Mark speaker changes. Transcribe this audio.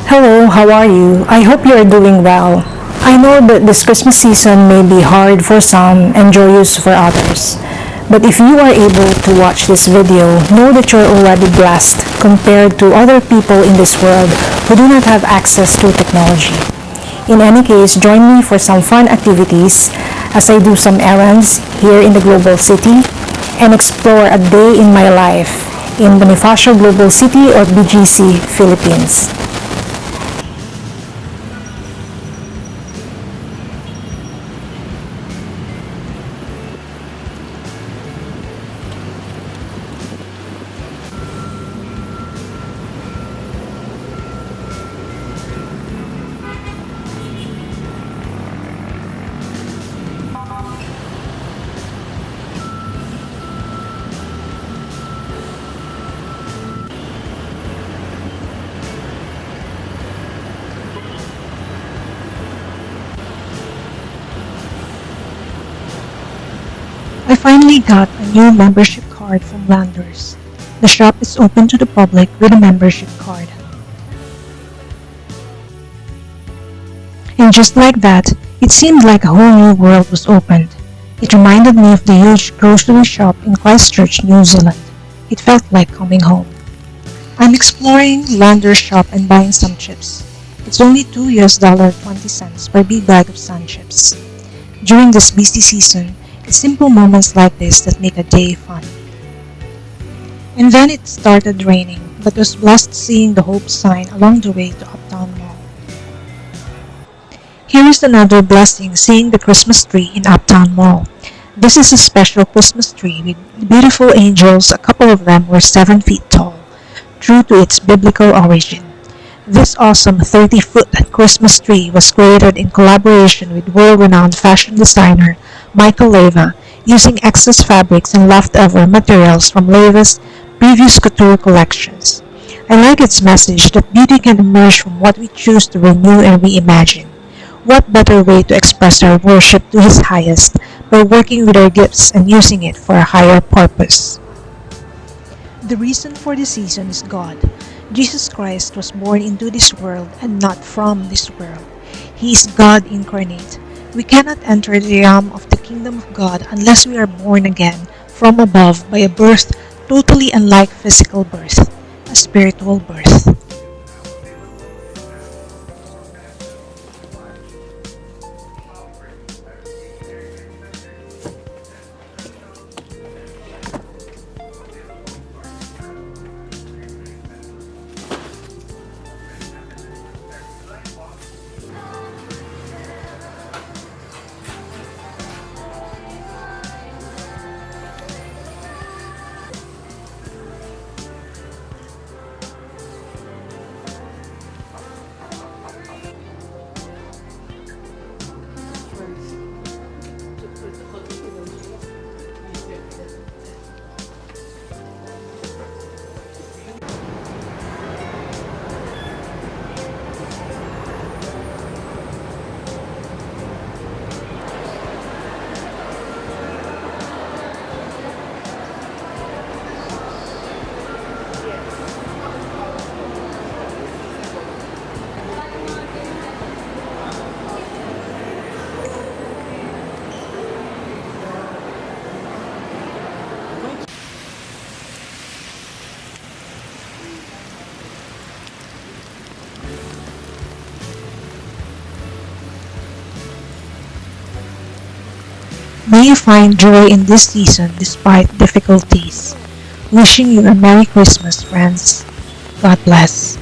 Speaker 1: Hello, how are you? I hope you are doing well. I know that this Christmas season may be hard for some and joyous for others. But if you are able to watch this video, know that you're already blessed compared to other people in this world who do not have access to technology. In any case, join me for some fun activities as I do some errands here in the global city and explore a day in my life in Bonifacio Global City or BGC, Philippines.
Speaker 2: I finally got a new membership card from Landers. The shop is open to the public with a membership card. And just like that, it seemed like a whole new world was opened. It reminded me of the huge grocery shop in Christchurch, New Zealand. It felt like coming home. I'm exploring Landers shop and buying some chips. It's only $2.20 per big bag of sun chips. During this busy season, it's simple moments like this that make a day fun. And then it started raining, but was blessed seeing the Hope sign along the way to Uptown Mall. Here is another blessing seeing the Christmas tree in Uptown Mall. This is a special Christmas tree with beautiful angels. A couple of them were 7 feet tall, true to its biblical origin. This awesome 30-foot Christmas tree was created in collaboration with world-renowned fashion designer Michael Leva, using excess fabrics and leftover materials from Leva's previous couture collections. I like its message that beauty can emerge from what we choose to renew and reimagine. What better way to express our worship to His highest by working with our gifts and using it for a higher purpose? The reason for the season is God. Jesus Christ was born into this world and not from this world. He is God incarnate. We cannot enter the realm of the kingdom of God unless we are born again from above by a birth totally unlike physical birth, a spiritual birth. May you find joy in this season despite difficulties. Wishing you a Merry Christmas, friends. God bless.